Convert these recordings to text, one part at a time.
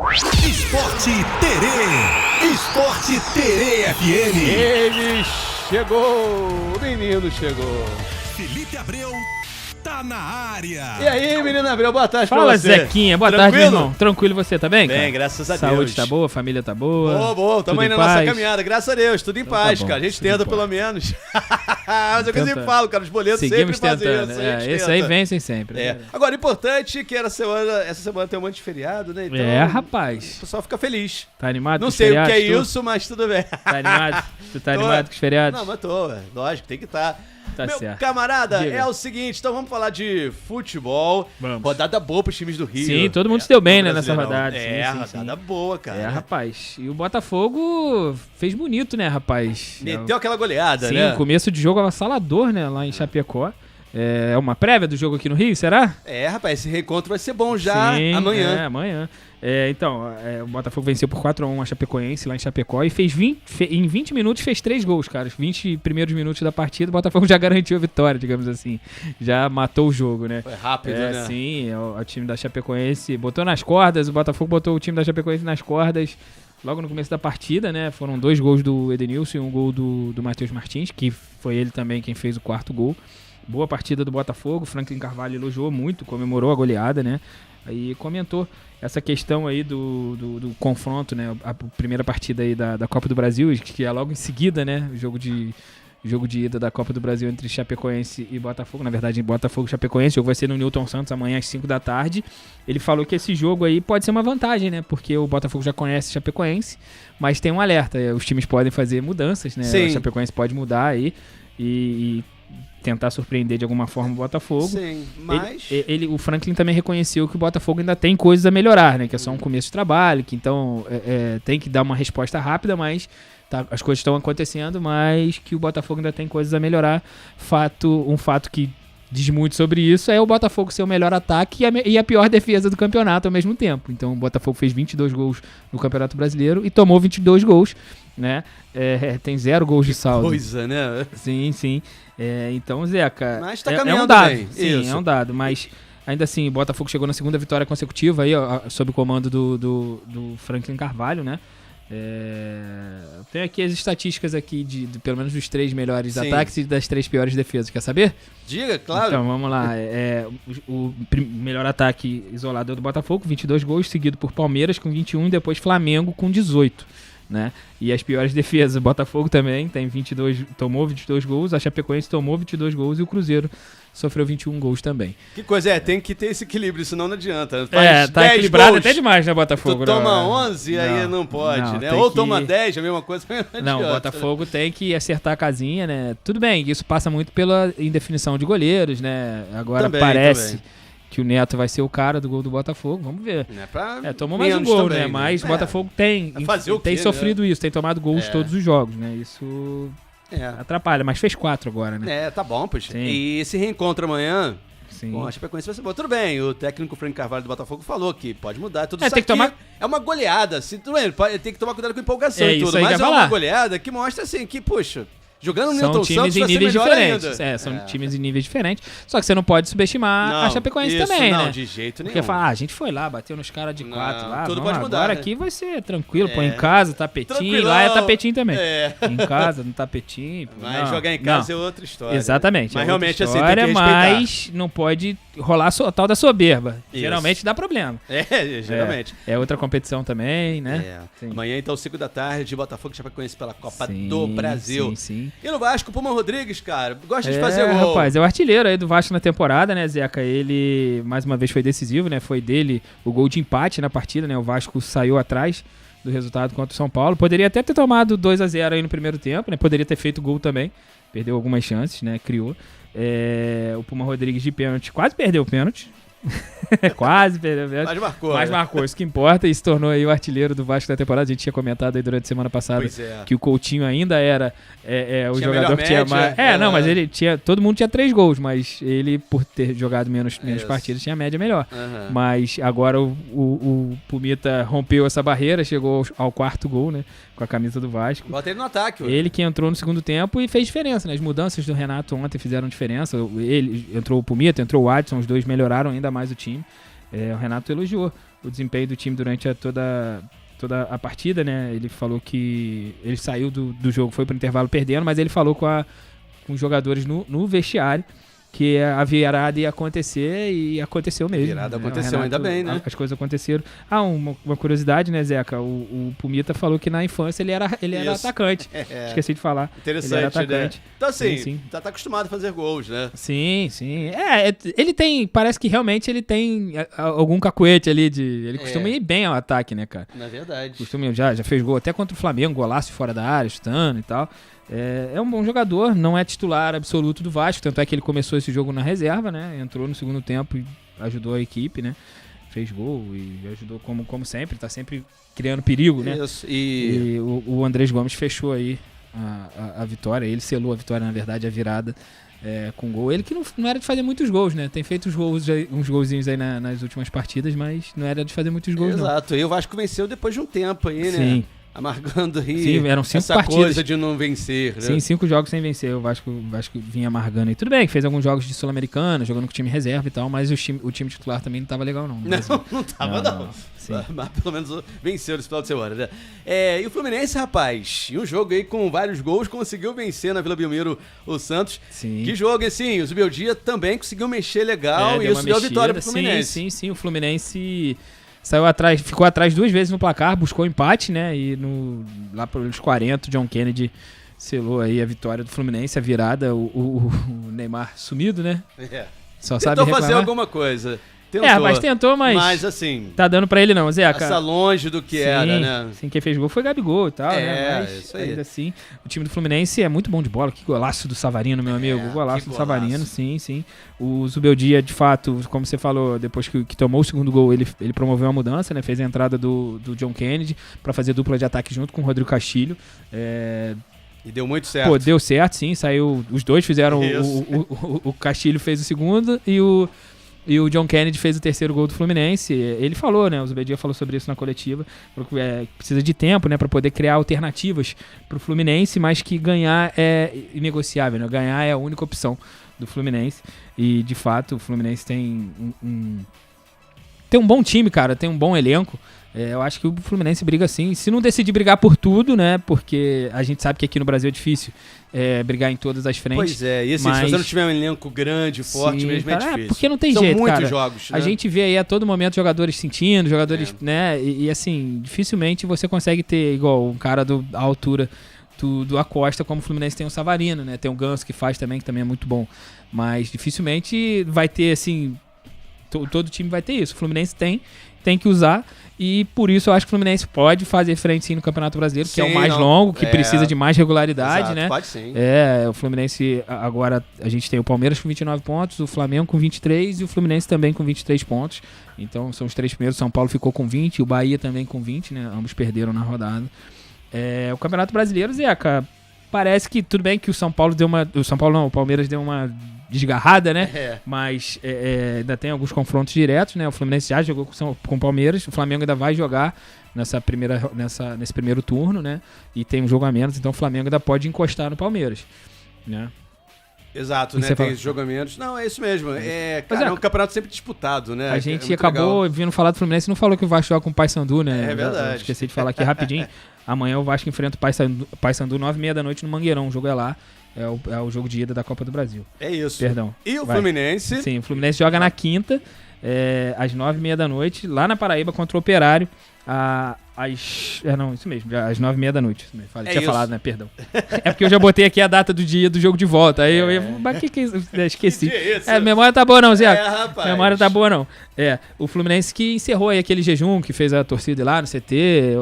Esporte Terê. Esporte Terê FM. Ele chegou. O menino chegou. Felipe Abreu tá na área. E aí, menino Abreu, boa tarde Fala, pra você. Zequinha. Boa tarde, meu irmão. Tranquilo, você tá bem, cara? Bem, graças a Deus. Saúde tá boa, família tá boa. Boa, tamo tudo aí em na nossa paz? caminhada, graças a Deus, tudo em Então paz, tá bom, cara. A gente tudo em tenta paz. pelo menos. Mas é o que eu sempre falo, cara, os boletos Seguimos sempre fazem tentando. isso. a gente Esse tenta. aí vencem sempre. É. Agora, importante que essa semana tem um monte de feriado, né? Então, Rapaz. o pessoal fica feliz. Tá animado Não com os sei o que feriados, é tu? isso, mas tudo bem. Tá animado? Tu tá Tô. animado com os feriados? Não, mas tô, lógico, tem que estar. Tá Meu certo. camarada, Diga. é o seguinte, então vamos falar de futebol. Vamos. Rodada boa pros times do Rio. Sim, todo mundo se deu bem, no né, nessa Brasileirão. rodada. Sim, Rodada boa, cara. Rapaz. E o Botafogo fez bonito, né, rapaz? Meteu aquela goleada, Sim, né? começo de jogo avassalador, né, lá em Chapecó. É uma prévia do jogo aqui no Rio, será? Rapaz, esse reencontro vai ser bom já Sim, amanhã. Amanhã. Então, o Botafogo venceu por 4-1 a Chapecoense lá em Chapecó e fez em 20 minutos fez 3 gols, cara. Os 20 primeiros minutos da partida, o Botafogo já garantiu a vitória, digamos assim. Já matou o jogo, né? Foi rápido, né? Sim, o time da Chapecoense botou nas cordas, o Botafogo botou o time da Chapecoense nas cordas logo no começo da partida, né? Foram 2 gols do Edenilson e um gol do Matheus Martins, que foi ele também quem fez o 4º gol. Boa partida do Botafogo, Franklin Carvalho elogiou muito, comemorou a goleada, né? Aí comentou essa questão aí do confronto, né? A primeira partida aí da Copa do Brasil, que é logo em seguida, né? O jogo de ida da Copa do Brasil entre Chapecoense e Botafogo. Na verdade, Botafogo e Chapecoense. O jogo vai ser no Newton Santos amanhã às 5 da tarde. Ele falou que esse jogo aí pode ser uma vantagem, né? Porque o Botafogo já conhece Chapecoense, mas tem um alerta. Os times podem fazer mudanças, né? Sim. A Chapecoense pode mudar aí e tentar surpreender de alguma forma o Botafogo. Sim, mas... O Franklin também reconheceu que o Botafogo ainda tem coisas a melhorar, né? Que é só um começo de trabalho, que então tem que dar uma resposta rápida, mas as coisas estão acontecendo, mas que o Botafogo ainda tem coisas a melhorar. Um fato que diz muito sobre isso é o Botafogo ser o melhor ataque e a pior defesa do campeonato ao mesmo tempo. Então o Botafogo fez 22 gols no Campeonato Brasileiro e tomou 22 gols, né? Tem 0 gols de saldo. Coisa, né? Sim. Então, Zeca, Mas tá é caminhando um dado. bem. Sim, Isso. é um dado, mas ainda assim, o Botafogo chegou na segunda vitória consecutiva aí, ó, sob o comando do Franklin Carvalho, né? Tem aqui as estatísticas aqui de pelo menos dos 3 melhores Sim. ataques e das 3 piores defesas. Quer saber? Diga, claro. Então, vamos lá. O melhor ataque isolado é o do Botafogo, 22 gols, seguido por Palmeiras com 21 e depois Flamengo com 18. Né? E as piores defesas, o Botafogo também tomou 22 gols, a Chapecoense tomou 22 gols e o Cruzeiro sofreu 21 gols também. Que coisa tem que ter esse equilíbrio, senão não adianta. Tá 10 equilibrado gols, até demais, né, Botafogo? Tu toma 11 aí não pode, não, né? tem Ou que- toma 10, a mesma coisa, não Não, o adianta. Botafogo tem que acertar a casinha, né? Tudo bem, isso passa muito pela indefinição de goleiros, né? Agora Também, parece também. que o Neto vai ser o cara do gol do Botafogo, vamos ver. Né, pra Tomou mais um menos gol, também, né? Mas o Botafogo tem fazer o quê, sofrido isso, tem tomado gols É. todos os jogos, né? Isso atrapalha, mas fez 4 agora, né? Tá bom, poxa. Sim. E esse reencontro amanhã, Sim. bom, a Chapecoense vai ser bom. Tudo bem, o técnico Frank Carvalho do Botafogo falou que pode mudar tudo isso tem que aqui tomar- é uma goleada. Tudo bem, tem que tomar cuidado com empolgação É e isso tudo, aí mas que é eu ia uma falar. goleada que mostra assim que, puxa, jogando no São Newton times Santos em vai ser níveis melhor diferentes. ainda. São times em níveis diferentes. Só que você não pode subestimar a Chapecoense isso, também, não, né? de jeito nenhum. Porque fala, a gente foi lá, bateu nos caras de 4 lá. tudo vamos pode mudar, agora né? aqui vai ser tranquilo, pô, em casa, tapetinho, Tranquilão. lá é tapetinho também. É. Em casa, no tapetinho. Pô, Mas não, jogar em casa não. é outra história. Exatamente. Mas é realmente outra assim, tem que história, respeitar. mas não pode rolar a tal da soberba. Isso. Geralmente dá problema. Geralmente. É outra competição também, né? Sim. Amanhã, então, 5 da tarde, Botafogo e Chapecoense pela Copa Sim, do Brasil. Sim. E no Vasco, Puma Rodrigues, cara, gosta de fazer gol. Rapaz, é o artilheiro aí do Vasco na temporada, né, Zeca? Ele, mais uma vez, foi decisivo, né? Foi dele o gol de empate na partida, né? O Vasco saiu atrás do resultado contra o São Paulo. Poderia até ter tomado 2-0 aí no primeiro tempo, né? Poderia ter feito gol também. Perdeu algumas chances, né? Criou. O Puma Rodrigues de pênalti quase perdeu o pênalti. Quase perdeu o pênalti. Mas marcou. Mas né? marcou, isso que importa, e se tornou aí o artilheiro do Vasco da temporada. A gente tinha comentado aí durante a semana passada Pois é. que o Coutinho ainda era o Tinha jogador melhor que tinha média, mais. Não, mas ele tinha. Todo mundo tinha 3 gols, mas ele, por ter jogado menos Isso. partidas, tinha a média melhor. Aham. Mas agora o Pumita rompeu essa barreira, chegou ao 4º gol, né? Com a camisa do Vasco. Bota ele no ataque. ué. Ele que entrou no segundo tempo e fez diferença, né? As mudanças do Renato ontem fizeram diferença. Ele entrou o Pumita, entrou o Adson, os dois melhoraram ainda mais o time. O Renato elogiou o desempenho do time durante toda a partida, né? Ele falou que ele saiu do jogo, foi pro intervalo perdendo, mas ele falou com os jogadores no vestiário que a virada ia acontecer e aconteceu mesmo. A virada né? aconteceu, Renato, ainda bem, né? As coisas aconteceram. Uma curiosidade, né, Zeca? O Pumita falou que na infância ele era atacante. Esqueci de falar. Interessante, ele era atacante. né? Então assim, sim. tá acostumado a fazer gols, né? Sim. Ele tem, parece que realmente ele tem algum cacuete ali ele costuma ir bem ao ataque, né, cara? Na verdade. Já fez gol até contra o Flamengo, golaço fora da área, chutando e tal. É um bom jogador, não é titular absoluto do Vasco, tanto é que ele começou esse jogo na reserva, né? Entrou no segundo tempo e ajudou a equipe, né? Fez gol e ajudou como sempre, tá sempre criando perigo, né? Isso, e o Andrés Gomes fechou aí a vitória, ele selou a vitória, na verdade, a virada com gol. Ele que não era de fazer muitos gols, né? Tem feito uns golzinhos aí nas últimas partidas, mas não era de fazer muitos gols, Exato, e o Vasco venceu depois de um tempo aí, né? Sim. Amargando aí. Sim, eram 5 essa partidas. coisa de não vencer, né? Sim, 5 jogos sem vencer. O Vasco vinha amargando aí. Tudo bem que fez alguns jogos de Sul-Americana, jogando com time reserva e tal, mas o time titular também não tava legal, não. Não tava, não. Mas pelo menos venceu nesse final de semana, né? E o Fluminense, rapaz, em um jogo aí com vários gols, conseguiu vencer na Vila Belmiro o Santos. Sim. Que jogo, assim, o Zubeldia também conseguiu mexer legal e isso deu a vitória pro Fluminense. Sim. O Fluminense ficou atrás 2 vezes no placar, buscou empate, né? E lá pelos 40, o John Kennedy selou aí a vitória do Fluminense, a virada, o Neymar sumido, né? Só sabe reclamar. Fazer alguma coisa. Tentou, mas assim, tá dando pra ele não, Zeca. Passa longe do que era, né? Sim, quem fez gol foi Gabigol e tal, né? Mas isso aí. ainda assim, o time do Fluminense é muito bom de bola. Que golaço do Savarino, meu amigo. Golaço do Savarino, sim. O Zubeldia, de fato, como você falou, depois que tomou o segundo gol, ele promoveu a mudança, né? Fez a entrada do John Kennedy pra fazer dupla de ataque junto com o Rodrigo Castilho. E deu muito certo. Pô, deu certo, sim. Saiu. Os dois fizeram. O Castilho fez o segundo e o John Kennedy fez o terceiro gol do Fluminense. Ele falou, né? O Zubeldia falou sobre isso na coletiva. Precisa de tempo, né? Pra poder criar alternativas pro Fluminense, mas que ganhar é inegociável, né? Ganhar é a única opção do Fluminense. E, de fato, o Fluminense tem um bom time, cara. Tem um bom elenco. Eu acho que o Fluminense briga sim. Se não decidir brigar por tudo, né? Porque a gente sabe que aqui no Brasil é difícil brigar em todas as frentes. Pois é, e assim, se você não tiver um elenco grande, forte, mesmo cara, é difícil. Porque não tem São jeito, muitos cara. jogos, né? A gente vê aí a todo momento jogadores sentindo, né? E assim, dificilmente você consegue ter igual um cara à altura do Acosta, como o Fluminense tem o Savarino, né? Tem o Ganso que faz também, que também é muito bom. Mas dificilmente vai ter, assim... Todo time vai ter isso. O Fluminense tem que usar. E por isso eu acho que o Fluminense pode fazer frente sim no Campeonato Brasileiro, que é o mais longo, que precisa de mais regularidade, né? Pode sim. O Fluminense, agora a gente tem o Palmeiras com 29 pontos, o Flamengo com 23 e o Fluminense também com 23 pontos. Então são os 3 primeiros. O São Paulo ficou com 20, o Bahia também com 20, né? Ambos perderam na rodada. O Campeonato Brasileiro, Zeca, parece que tudo bem que o Palmeiras deu uma desgarrada, né? Mas ainda tem alguns confrontos diretos, né? O Fluminense já jogou com o Palmeiras, o Flamengo ainda vai jogar nesse primeiro turno, né? E tem um jogo a menos, então o Flamengo ainda pode encostar no Palmeiras, né? Exato, né? Tem esses jogamentos. Não, é isso mesmo. É um campeonato sempre disputado, né? A gente acabou vindo falar do Fluminense e não falou que o Vasco joga com o Paysandu, né? É verdade. Esqueci de falar aqui rapidinho. Amanhã o Vasco enfrenta o Paysandu 9h30 da noite no Mangueirão. O jogo é lá. É o jogo de ida da Copa do Brasil. É isso. Perdão. E o Fluminense? Sim, o Fluminense joga na quinta, às 9h30 da noite, lá na Paraíba, contra o Operário. Isso mesmo, às 9h30 da noite. Tinha falado, né? Perdão. É porque eu já botei aqui a data do dia do jogo de volta. Aí eu ia. Mas esqueci. Memória tá boa, não, Zé. Rapaz. Memória tá boa, não. O Fluminense que encerrou aí aquele jejum que fez a torcida ir lá no CT,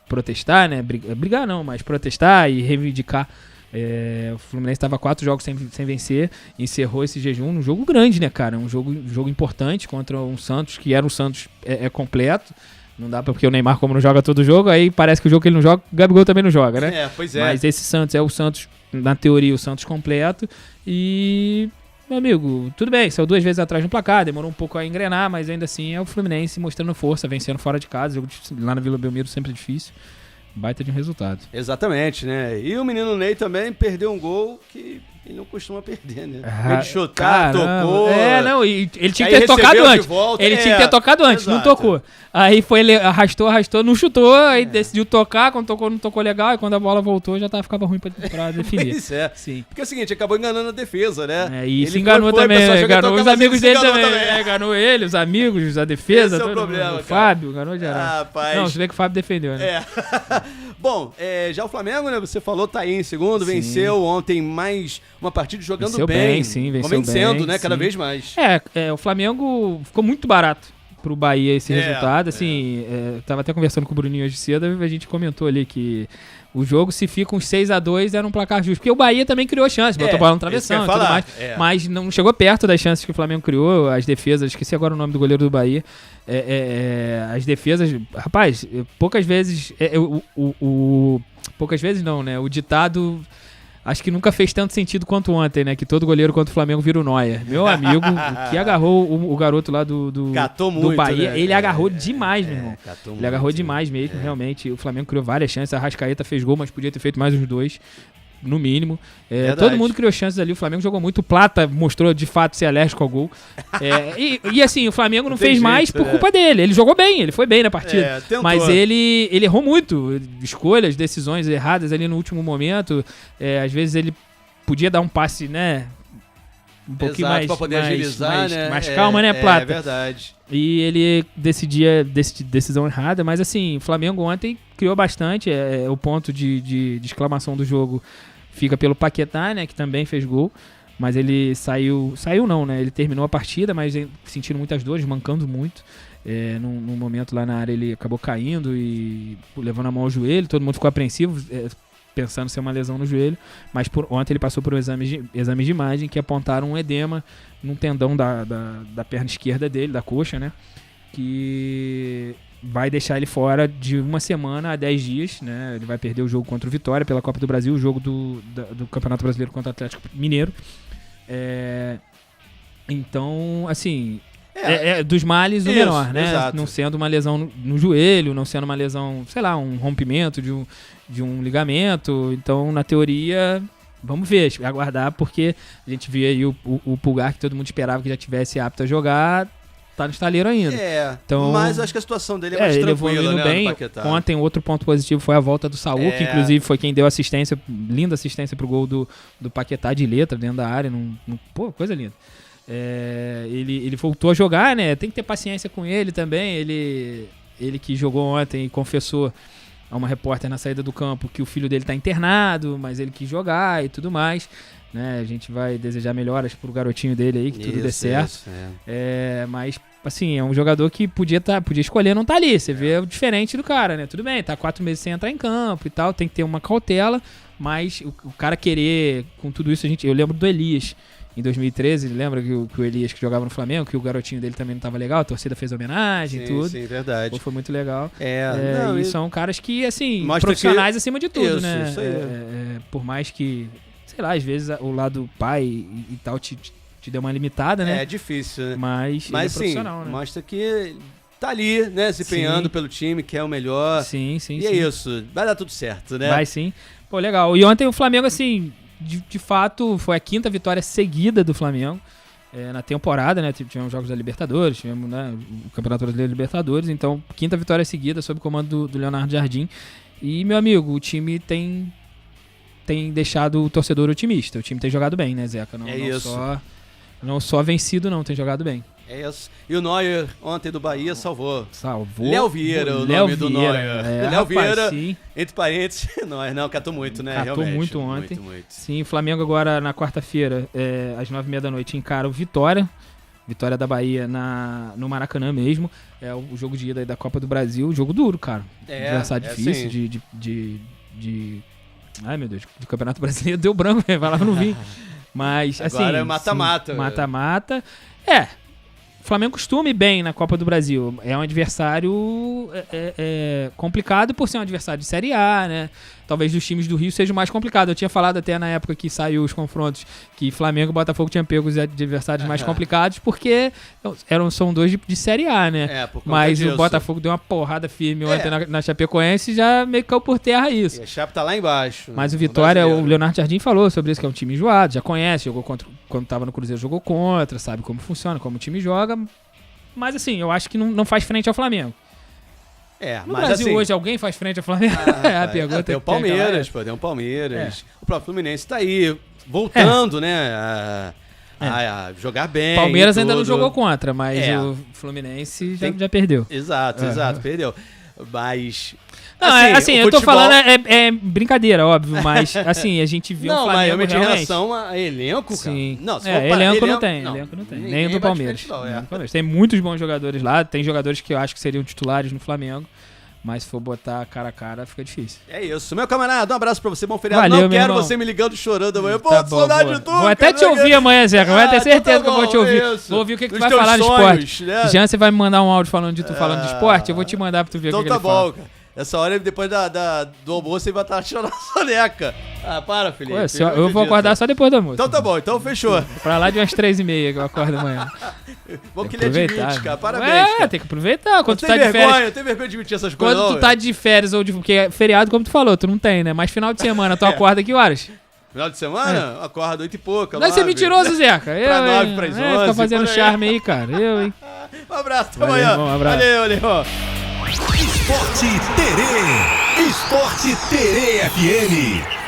protestar, né? Brigar não, mas protestar e reivindicar. O Fluminense estava 4 jogos sem vencer, encerrou esse jejum num jogo grande, né, cara? Um jogo importante contra um Santos, que era um Santos completo. Não dá porque o Neymar, como não joga todo jogo, aí parece que o jogo que ele não joga, o Gabigol também não joga, né? Pois é. Mas esse Santos é o Santos, na teoria, o Santos completo. E, meu amigo, tudo bem, saiu 2 vezes atrás no placar, demorou um pouco a engrenar, mas ainda assim é o Fluminense mostrando força, vencendo fora de casa. Jogo lá na Vila Belmiro sempre difícil. Baita de um resultado. Exatamente, né? E o menino Ney também perdeu um gol que ele não costuma perder, né? Ah, Ele chutar, tocou. Não, e ele tinha Aí que ter tocado recebeu de antes. volta, Ele tinha que ter tocado antes, não exato. tocou. Aí ele arrastou, não chutou, aí decidiu tocar, quando tocou, não tocou legal, e quando a bola voltou já ficava ruim pra definir. Pois é. Sim. Porque é o seguinte, acabou enganando a defesa, né? E Ele se enganou foi, também, pessoal, chega a enganou tocar, os mas amigos se dele enganou também. Enganou ele, os amigos, a defesa. Esse é o todo problema, mundo. O cara. Fábio, enganou geral. Rapaz. Não, você vê que o Fábio defendeu, né? É. Bom, já o Flamengo, né? Você falou, tá aí em segundo, Sim. venceu ontem mais uma partida jogando Venceu bem. sim, venceu Convencendo, bem, né? Cada sim. vez mais. O Flamengo ficou muito barato pro Bahia esse resultado, assim, tava até conversando com o Bruninho hoje cedo, a gente comentou ali que o jogo, se fica uns 6-2, era um placar justo, porque o Bahia também criou chance, botou a bola no travessão e tudo mais, mas não chegou perto das chances que o Flamengo criou, as defesas, esqueci agora o nome do goleiro do Bahia, as defesas, rapaz, poucas vezes, poucas vezes não, né, o ditado... Acho que nunca fez tanto sentido quanto ontem, né? Que todo goleiro contra o Flamengo vira o Neuer. Meu amigo, que agarrou o garoto lá do Bahia, né? ele agarrou demais, meu irmão. Ele Agarrou demais mesmo, realmente. O Flamengo criou várias chances. A Arrascaeta fez gol, mas podia ter feito mais uns 2, no mínimo. Todo mundo criou chances ali. O Flamengo jogou muito. O Plata mostrou de fato ser alérgico ao gol. E assim, o Flamengo não fez mais por culpa dele. Ele jogou bem, ele foi bem na partida. Mas ele errou muito. Escolhas, decisões erradas ali no último momento. Às vezes ele podia dar um passe, né? Um pouquinho mais, pra poder agilizar, né? mais calma, né, Plata? É verdade. E ele decidia decisão errada, mas assim, o Flamengo ontem criou bastante. O ponto de exclamação do jogo fica pelo Paquetá, né, que também fez gol, mas ele saiu não, né, ele terminou a partida, mas sentindo muitas dores, mancando muito. Num momento lá na área ele acabou caindo e levando a mão ao joelho, todo mundo ficou apreensivo, pensando ser uma lesão no joelho, mas ontem ele passou por exames de imagem que apontaram um edema num tendão da perna esquerda dele, da coxa, né, que vai deixar ele fora de 1 semana a 10 dias, né, ele vai perder o jogo contra o Vitória pela Copa do Brasil, o jogo do Campeonato Brasileiro contra o Atlético Mineiro. Então, assim... dos males o menor, né? Exato. Não sendo uma lesão no joelho, não sendo uma lesão, sei lá, um rompimento de um ligamento. Então, na teoria, vamos ver, aguardar, porque a gente vê aí o Pulgar, que todo mundo esperava que já tivesse apto a jogar, tá no estaleiro ainda. Então, mas eu acho que a situação dele é mais tranquila, né? Bem. Ontem, outro ponto positivo foi a volta do Saul, que inclusive foi quem deu assistência, linda assistência pro gol do Paquetá de letra dentro da área. Pô, coisa linda. Ele voltou a jogar, né? Tem que ter paciência com ele também. Ele que jogou ontem e confessou a uma repórter na saída do campo que o filho dele tá internado, mas ele quis jogar e tudo mais, né? A gente vai desejar melhoras pro garotinho dele aí, que tudo dê certo. Mas, assim, é um jogador que podia escolher não tá ali. Você vê o diferente do cara, né? Tudo bem, tá 4 meses sem entrar em campo e tal, tem que ter uma cautela, mas o cara querer, com tudo isso, eu lembro do Elias. Em 2013, lembra que o Elias que jogava no Flamengo, que o garotinho dele também não estava legal, a torcida fez homenagem e tudo. Sim, verdade. Foi muito legal. E são caras que, assim, profissionais acima de tudo, né? Isso aí. Por mais que, sei lá, às vezes o lado pai e tal te deu uma limitada, né? É difícil, né? Mas ele é profissional, né? Mostra que tá ali, né? Se empenhando pelo time, que é o melhor. Sim. E é isso. Vai dar tudo certo, né? Vai sim. Pô, legal. E ontem o Flamengo, assim... De fato, foi a 5ª vitória seguida do Flamengo na temporada, né? Tivemos jogos da Libertadores, tivemos, né, o Campeonato Brasileiro da Libertadores, então 5ª vitória seguida sob o comando do Leonardo Jardim. E, meu amigo, o time tem deixado o torcedor otimista. O time tem jogado bem, né, Zeca? Não só vencido, não, tem jogado bem. É isso. E o Neuer, ontem do Bahia, salvou. Léo Vieira, o nome do Neuer. Léo Vieira, sim. entre parênteses, Neuer, não, catou muito, né? Catou muito ontem. Muito. Sim, o Flamengo agora, na quarta-feira, às 9h30 da noite, encara o Vitória da Bahia no Maracanã mesmo. É o jogo de ida da Copa do Brasil, jogo duro, cara. Adversário difícil de... Ai, meu Deus, de Campeonato Brasileiro deu branco, vai lá no vinho. Mas, agora assim... é mata-mata. Mata-mata. O Flamengo costuma ir bem na Copa do Brasil. É um adversário complicado por ser um adversário de Série A, né? Talvez dos times do Rio seja o mais complicado. Eu tinha falado até na época que saiu os confrontos que Flamengo e Botafogo tinham pego os adversários mais complicados porque são dois de Série A, né? Mas o Botafogo deu uma porrada firme ontem na Chapecoense e já meio que caiu por terra isso. E a Chape tá lá embaixo. Mas o Vitória, o Leonardo Jardim falou sobre isso, que é um time enjoado, já conhece, jogou contra, quando tava no Cruzeiro jogou contra, sabe como funciona, como o time joga. Mas assim, eu acho que não faz frente ao Flamengo. No mas Brasil assim, hoje alguém faz frente ao Flamengo? A pergunta tem o Palmeiras, tem o Palmeiras. O próprio Fluminense tá aí, voltando, né, a jogar bem. Palmeiras ainda não jogou contra, mas o Fluminense já perdeu. Exato, perdeu. Mas... eu tô falando é brincadeira, óbvio, mas assim, a gente viu o Flamengo realmente realmente. Em relação a elenco, cara. Sim. Não, se elenco não tem. Nem do Palmeiras. Tem muitos bons jogadores lá, tem jogadores que eu acho que seriam titulares no Flamengo, mas se for botar cara a cara, fica difícil. É isso. Meu camarada, um abraço pra você, bom feriado. Valeu, não quero irmão. você me ligando chorando amanhã. Pô, Tá bom, saudade de tudo. Vou até te ouvir amanhã, Zeca. Vai ter certeza que eu vou te ouvir. Isso. Vou ouvir o que tu Nos vai teus falar no sonhos, esporte. né? Jean, você vai me mandar um áudio falando de tu falando de esporte? Eu vou te mandar pra tu ver Então o que tá ele fala. bom, cara. Essa hora, depois do almoço, ele vai estar achando a soneca. Para, Felipe. Ué, eu vou acordar só depois do almoço. Então tá bom, então fechou. Pra lá de umas 3h30 que eu acordo amanhã. Bom que ele admite, cara. Parabéns, cara. Tem que aproveitar. Quando tu tá de vergonha, férias. eu tenho vergonha de admitir essas coisas. Quando tu tá de férias ou de... Porque é feriado, como tu falou, tu não tem, né? Mas final de semana, tu acorda que horas? Final de semana? Acorda 8 e pouco. Não é ser mentiroso, Zeca. Pra 9, pras 11. Fica fazendo charme aí, cara. Hein? Um abraço, até amanhã. Irmão, um abraço. Valeu. Esporte Terê FM.